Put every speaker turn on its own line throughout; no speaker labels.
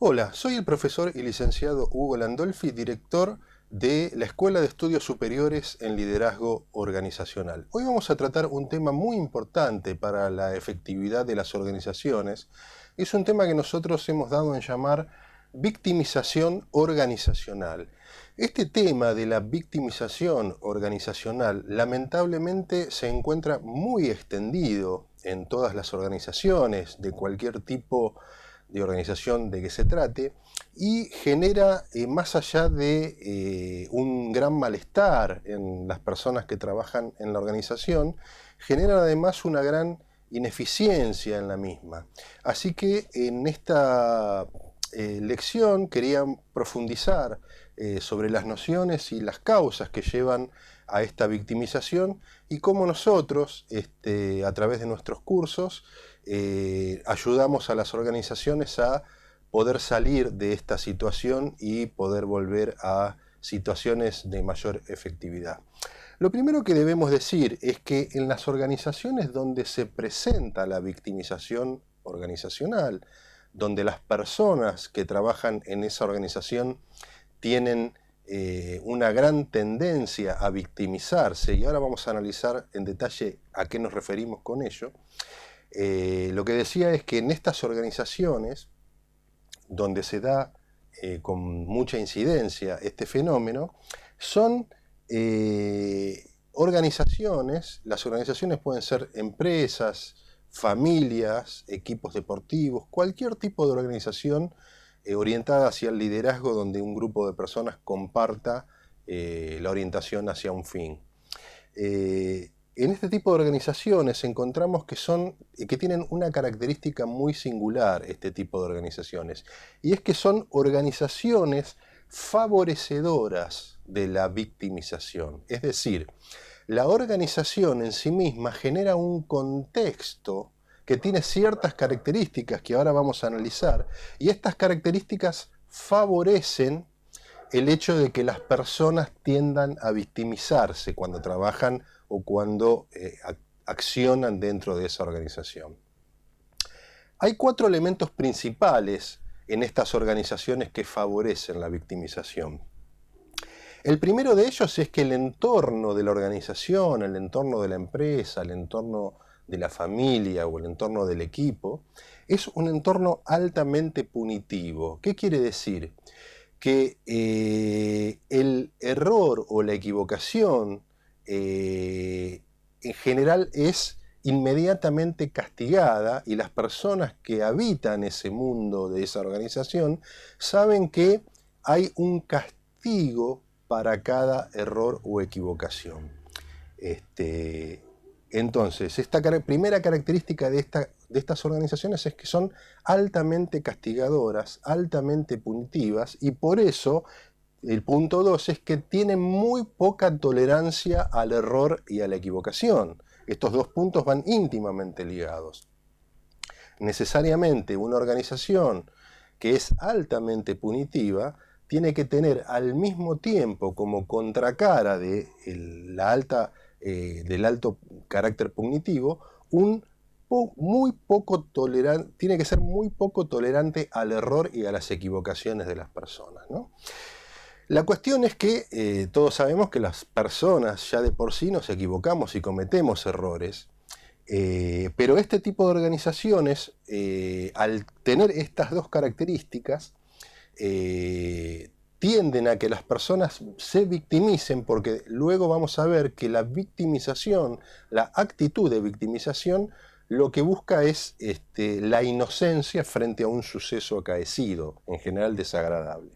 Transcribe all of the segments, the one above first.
Hola, soy el profesor y licenciado Hugo Landolfi, director de la Escuela de Estudios Superiores en Liderazgo Organizacional. Hoy vamos a tratar un tema muy importante para la efectividad de las organizaciones. Es un tema que nosotros hemos dado en llamar victimización organizacional. Este tema de la victimización organizacional lamentablemente se encuentra muy extendido en todas las organizaciones de cualquier tipo de organización de que se trate, y genera, más allá de un gran malestar en las personas que trabajan en la organización, genera además una gran ineficiencia en la misma. Así que en esta lección quería profundizar sobre las nociones y las causas que llevan a esta victimización y cómo nosotros, a través de nuestros cursos, ayudamos a las organizaciones a poder salir de esta situación y poder volver a situaciones de mayor efectividad. Lo primero que debemos decir es que en las organizaciones donde se presenta la victimización organizacional, donde las personas que trabajan en esa organización tienen una gran tendencia a victimizarse, y ahora vamos a analizar en detalle a qué nos referimos con ello, lo que decía es que en estas organizaciones, donde se da con mucha incidencia este fenómeno, son organizaciones, las organizaciones pueden ser empresas, familias, equipos deportivos, cualquier tipo de organización orientada hacia el liderazgo donde un grupo de personas comparta la orientación hacia un fin. En este tipo de organizaciones encontramos que tienen una característica muy singular este tipo de organizaciones, y es que son organizaciones favorecedoras de la victimización. Es decir, la organización en sí misma genera un contexto que tiene ciertas características que ahora vamos a analizar, y estas características favorecen el hecho de que las personas tiendan a victimizarse cuando trabajan o cuando accionan dentro de esa organización. Hay 4 elementos principales en estas organizaciones que favorecen la victimización. El primero de ellos es que el entorno de la organización, el entorno de la empresa, el entorno de la familia o el entorno del equipo, es un entorno altamente punitivo. ¿Qué quiere decir? Que el error o la equivocación en general es inmediatamente castigada, y las personas que habitan ese mundo de esa organización saben que hay un castigo para cada error o equivocación. Entonces, esta primera característica de estas organizaciones es que son altamente castigadoras, altamente punitivas, y por eso el punto 2 es que tienen muy poca tolerancia al error y a la equivocación. Estos dos puntos van íntimamente ligados. Necesariamente una organización que es altamente punitiva tiene que tener al mismo tiempo como contracara del alto carácter punitivo tiene que ser muy poco tolerante al error y a las equivocaciones de las personas, ¿no? La cuestión es que todos sabemos que las personas ya de por sí nos equivocamos y cometemos errores, pero este tipo de organizaciones, al tener estas dos características, tienden a que las personas se victimicen, porque luego vamos a ver que la victimización, la actitud de victimización, lo que busca es la inocencia frente a un suceso acaecido, en general desagradable.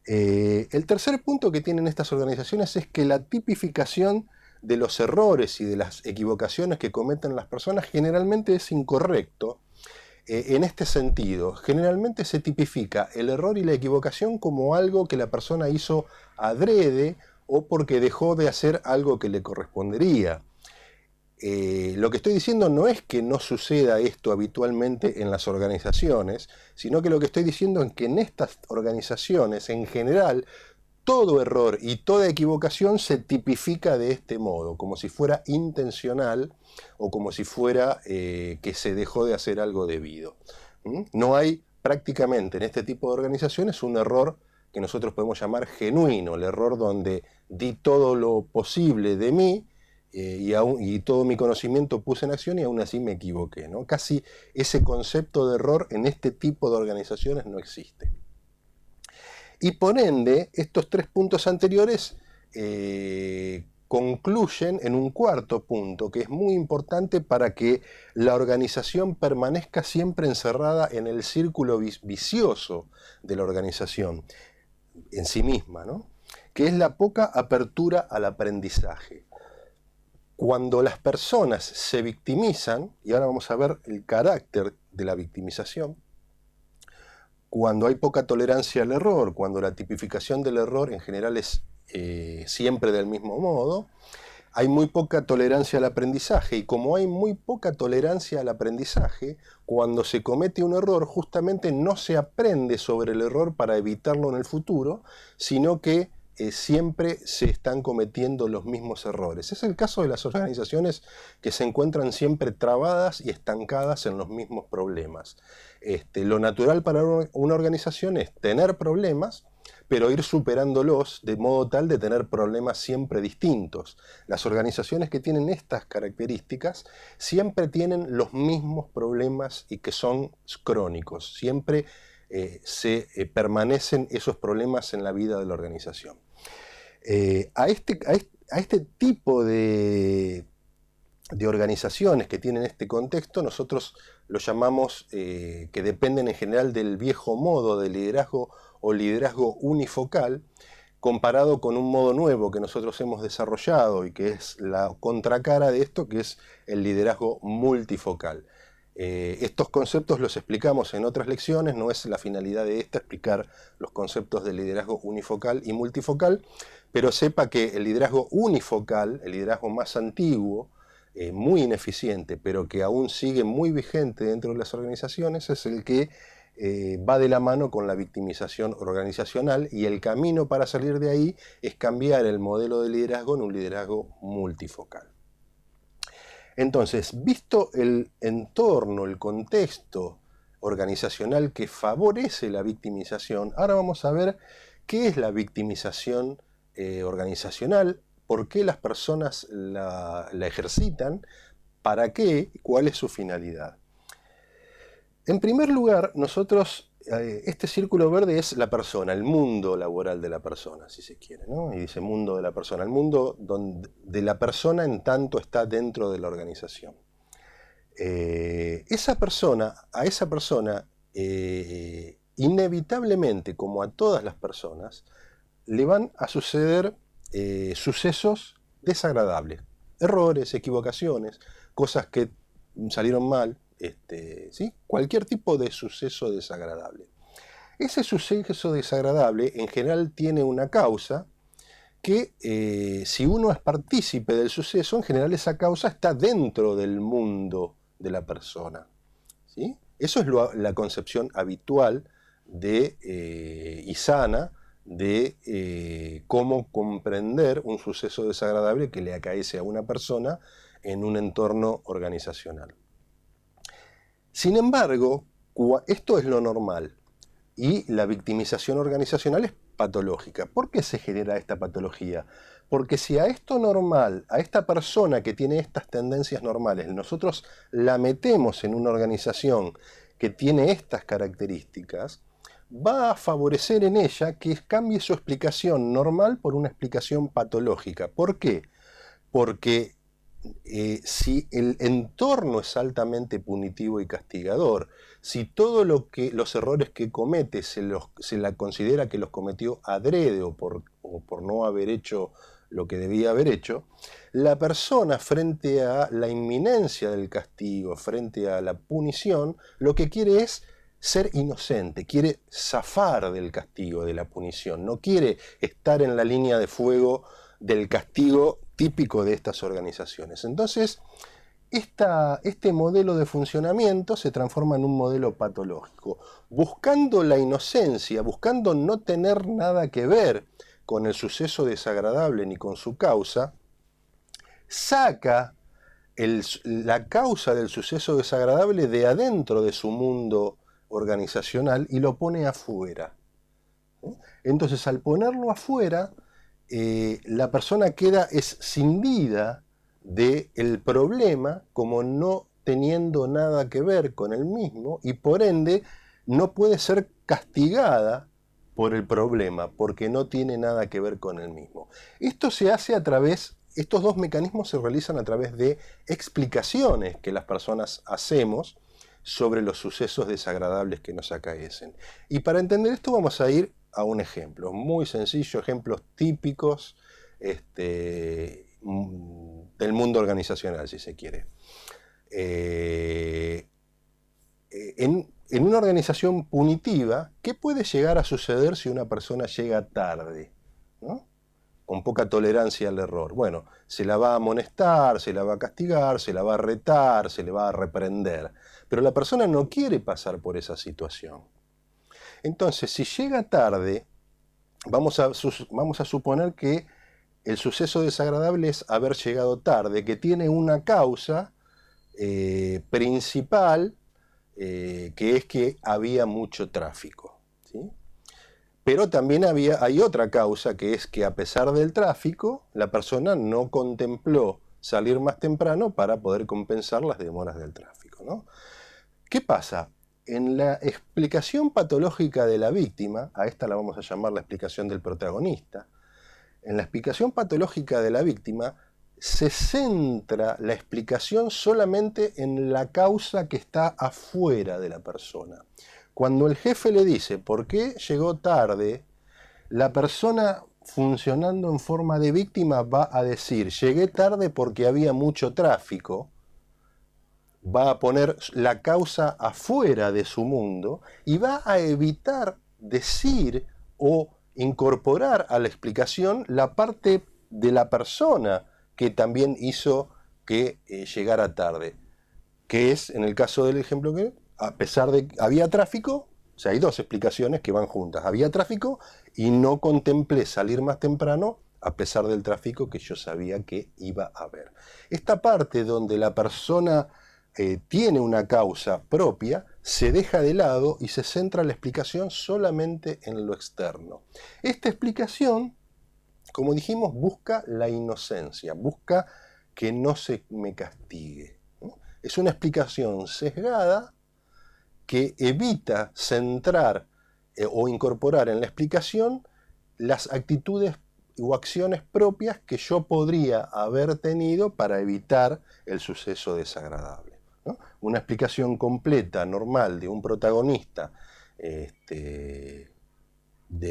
El tercer punto que tienen estas organizaciones es que la tipificación de los errores y de las equivocaciones que cometen las personas generalmente es incorrecto. En este sentido, generalmente se tipifica el error y la equivocación como algo que la persona hizo adrede o porque dejó de hacer algo que le correspondería. Lo que estoy diciendo no es que no suceda esto habitualmente en las organizaciones, sino que lo que estoy diciendo es que en estas organizaciones, en general, todo error y toda equivocación se tipifica de este modo, como si fuera intencional o como si fuera que se dejó de hacer algo debido. No hay prácticamente en este tipo de organizaciones un error que nosotros podemos llamar genuino, el error donde di todo lo posible de mí y todo mi conocimiento puse en acción y aún así me equivoqué, ¿no? Casi ese concepto de error en este tipo de organizaciones no existe. Y por ende, estos tres puntos anteriores concluyen en un cuarto punto que es muy importante para que la organización permanezca siempre encerrada en el círculo vicioso de la organización en sí misma, ¿no? Que es la poca apertura al aprendizaje. Cuando las personas se victimizan, y ahora vamos a ver el carácter de la victimización, cuando hay poca tolerancia al error, cuando la tipificación del error en general es siempre del mismo modo, hay muy poca tolerancia al aprendizaje, y como hay muy poca tolerancia al aprendizaje, cuando se comete un error justamente no se aprende sobre el error para evitarlo en el futuro, sino que siempre se están cometiendo los mismos errores. Es el caso de las organizaciones que se encuentran siempre trabadas y estancadas en los mismos problemas. Lo natural para una organización es tener problemas, pero ir superándolos de modo tal de tener problemas siempre distintos. Las organizaciones que tienen estas características siempre tienen los mismos problemas y que son crónicos. Siempre permanecen esos problemas en la vida de la organización. A este tipo de organizaciones que tienen este contexto, nosotros lo llamamos que dependen en general del viejo modo de liderazgo o liderazgo unifocal, comparado con un modo nuevo que nosotros hemos desarrollado y que es la contracara de esto, que es el liderazgo multifocal. Estos conceptos los explicamos en otras lecciones, no es la finalidad de esta explicar los conceptos de liderazgo unifocal y multifocal, pero sepa que el liderazgo unifocal, el liderazgo más antiguo, muy ineficiente, pero que aún sigue muy vigente dentro de las organizaciones, es el que va de la mano con la victimización organizacional, y el camino para salir de ahí es cambiar el modelo de liderazgo en un liderazgo multifocal. Entonces, visto el entorno, el contexto organizacional que favorece la victimización, ahora vamos a ver qué es la victimización organizacional, por qué las personas la ejercitan, para qué, cuál es su finalidad. En primer lugar, nosotros, este círculo verde es la persona, el mundo laboral de la persona, si se quiere, ¿no? Y dice mundo de la persona, el mundo de la persona en tanto está dentro de la organización. A esa persona, inevitablemente, como a todas las personas, le van a suceder sucesos desagradables, errores, equivocaciones, cosas que salieron mal, ¿sí? Cualquier tipo de suceso desagradable. Ese suceso desagradable en general tiene una causa que si uno es partícipe del suceso, en general esa causa está dentro del mundo de la persona, ¿sí? Eso es la concepción habitual y sana de cómo comprender un suceso desagradable que le acaece a una persona en un entorno organizacional. Sin embargo, esto es lo normal y la victimización organizacional es patológica. ¿Por qué se genera esta patología? Porque si a esto normal, a esta persona que tiene estas tendencias normales, nosotros la metemos en una organización que tiene estas características, va a favorecer en ella que cambie su explicación normal por una explicación patológica. ¿Por qué? Porque si el entorno es altamente punitivo y castigador, si todo los errores que comete se la considera que los cometió adrede o por no haber hecho lo que debía haber hecho, la persona frente a la inminencia del castigo, frente a la punición, lo que quiere es ser inocente, quiere zafar del castigo, de la punición, no quiere estar en la línea de fuego del castigo típico de estas organizaciones. Entonces, este modelo de funcionamiento se transforma en un modelo patológico, buscando la inocencia, buscando no tener nada que ver con el suceso desagradable ni con su causa, saca la causa del suceso desagradable de adentro de su mundo organizacional y lo pone afuera. Entonces, al ponerlo afuera, la persona queda escindida del problema como no teniendo nada que ver con el mismo y por ende no puede ser castigada por el problema porque no tiene nada que ver con el mismo. Esto se hace a través, estos dos mecanismos se realizan a través de explicaciones que las personas hacemos sobre los sucesos desagradables que nos acaecen. Y para entender esto vamos a ir a un ejemplo muy sencillo, ejemplos típicos del mundo organizacional, si se quiere. En una organización punitiva, ¿qué puede llegar a suceder si una persona llega tarde, ¿no? Con poca tolerancia al error? Bueno, se la va a amonestar, se la va a castigar, se la va a retar, se le va a reprender. Pero la persona no quiere pasar por esa situación. Entonces, si llega tarde, vamos a suponer que el suceso desagradable es haber llegado tarde, que tiene una causa principal, que es que había mucho tráfico, ¿sí? Pero también hay otra causa, que es que a pesar del tráfico, la persona no contempló salir más temprano para poder compensar las demoras del tráfico, ¿no? ¿Qué pasa? En la explicación patológica de la víctima, a esta la vamos a llamar la explicación del protagonista, en la explicación patológica de la víctima se centra la explicación solamente en la causa que está afuera de la persona. Cuando el jefe le dice por qué llegó tarde, la persona funcionando en forma de víctima va a decir llegué tarde porque había mucho tráfico, va a poner la causa afuera de su mundo y va a evitar decir o incorporar a la explicación la parte de la persona que también hizo que llegara tarde, que es, en el caso del ejemplo que, a pesar de que había tráfico, o sea, hay dos explicaciones que van juntas, había tráfico y no contemplé salir más temprano a pesar del tráfico que yo sabía que iba a haber. Esta parte donde la persona tiene una causa propia, se deja de lado y se centra la explicación solamente en lo externo. Esta explicación, como dijimos, busca la inocencia, busca que no se me castigue, ¿no? Es una explicación sesgada que evita centrar o incorporar en la explicación las actitudes o acciones propias que yo podría haber tenido para evitar el suceso desagradable, ¿no? Una explicación completa, normal, de un protagonista, de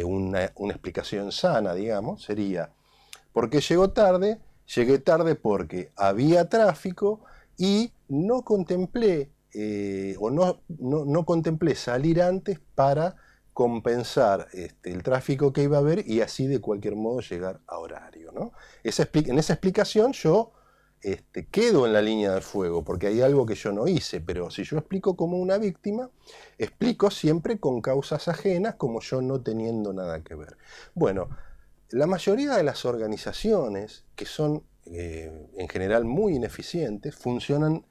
una explicación sana, digamos, sería: ¿por qué llegó tarde? Llegué tarde porque había tráfico y no contemplé no contemplé salir antes para compensar el tráfico que iba a haber y así de cualquier modo llegar a horario, ¿no? En esa explicación yo quedo en la línea del fuego porque hay algo que yo no hice, pero si yo explico como una víctima, explico siempre con causas ajenas, como yo no teniendo nada que ver. Bueno, la mayoría de las organizaciones, que son en general muy ineficientes, funcionan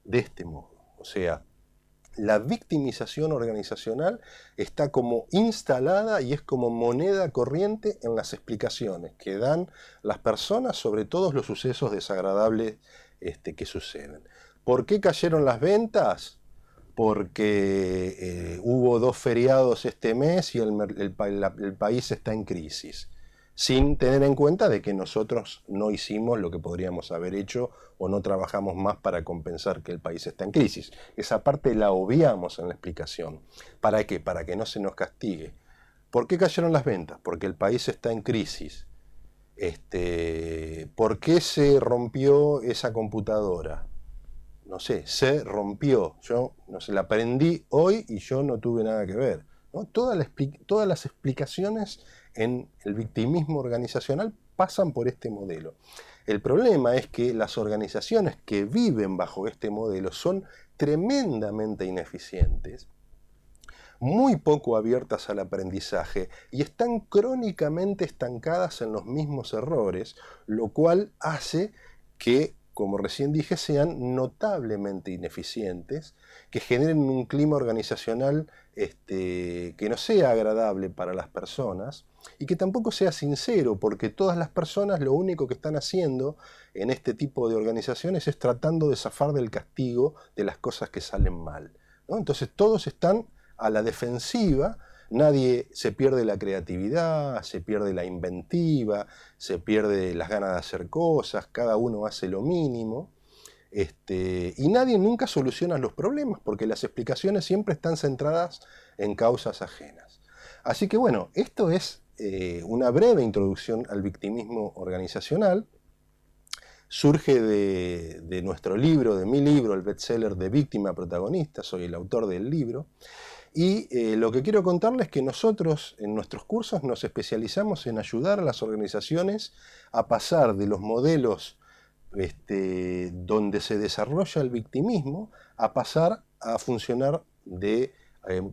de este modo. O sea, la victimización organizacional está como instalada y es como moneda corriente en las explicaciones que dan las personas sobre todos los sucesos desagradables que suceden. ¿Por qué cayeron las ventas? Porque hubo 2 feriados este mes y el país está en crisis, sin tener en cuenta de que nosotros no hicimos lo que podríamos haber hecho o no trabajamos más para compensar que el país está en crisis. Esa parte la obviamos en la explicación. ¿Para qué? Para que no se nos castigue. ¿Por qué cayeron las ventas? Porque el país está en crisis. ¿Por qué se rompió esa computadora? No sé, se rompió. Yo no sé, la aprendí hoy y yo no tuve nada que ver, ¿no? Todas las explicaciones en el victimismo organizacional pasan por este modelo. El problema es que las organizaciones que viven bajo este modelo son tremendamente ineficientes, muy poco abiertas al aprendizaje y están crónicamente estancadas en los mismos errores, lo cual hace que como recién dije, sean notablemente ineficientes, que generen un clima organizacional que no sea agradable para las personas y que tampoco sea sincero, porque todas las personas lo único que están haciendo en este tipo de organizaciones es tratando de zafar del castigo de las cosas que salen mal, ¿no? Entonces todos están a la defensiva. Nadie se pierde la creatividad, se pierde la inventiva, se pierde las ganas de hacer cosas, cada uno hace lo mínimo, y nadie nunca soluciona los problemas porque las explicaciones siempre están centradas en causas ajenas. Así que bueno, esto es una breve introducción al victimismo organizacional. Surge de nuestro libro, de mi libro, el bestseller de Víctima Protagonista, soy el autor del libro. Y lo que quiero contarles es que nosotros en nuestros cursos nos especializamos en ayudar a las organizaciones a pasar de los modelos donde se desarrolla el victimismo a pasar a funcionar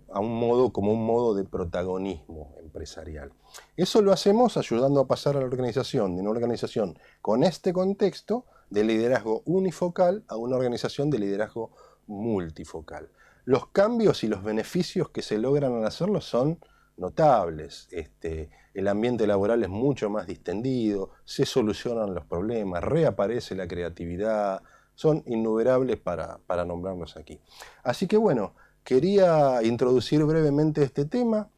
a un modo como un modo de protagonismo empresarial. Eso lo hacemos ayudando a pasar a la organización de una organización con este contexto de liderazgo unifocal a una organización de liderazgo multifocal. Los cambios y los beneficios que se logran al hacerlo son notables. El ambiente laboral es mucho más distendido, se solucionan los problemas, reaparece la creatividad, son innumerables para nombrarlos aquí. Así que bueno, quería introducir brevemente este tema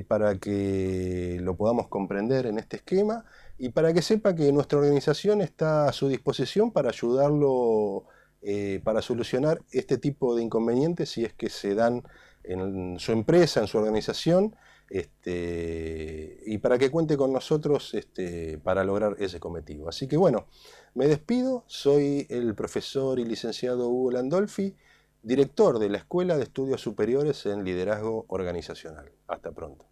para que lo podamos comprender en este esquema y para que sepa que nuestra organización está a su disposición para ayudarlo para solucionar este tipo de inconvenientes si es que se dan en su empresa, en su organización, y para que cuente con nosotros para lograr ese cometido. Así que bueno, me despido, soy el profesor y licenciado Hugo Landolfi, director de la Escuela de Estudios Superiores en Liderazgo Organizacional. Hasta pronto.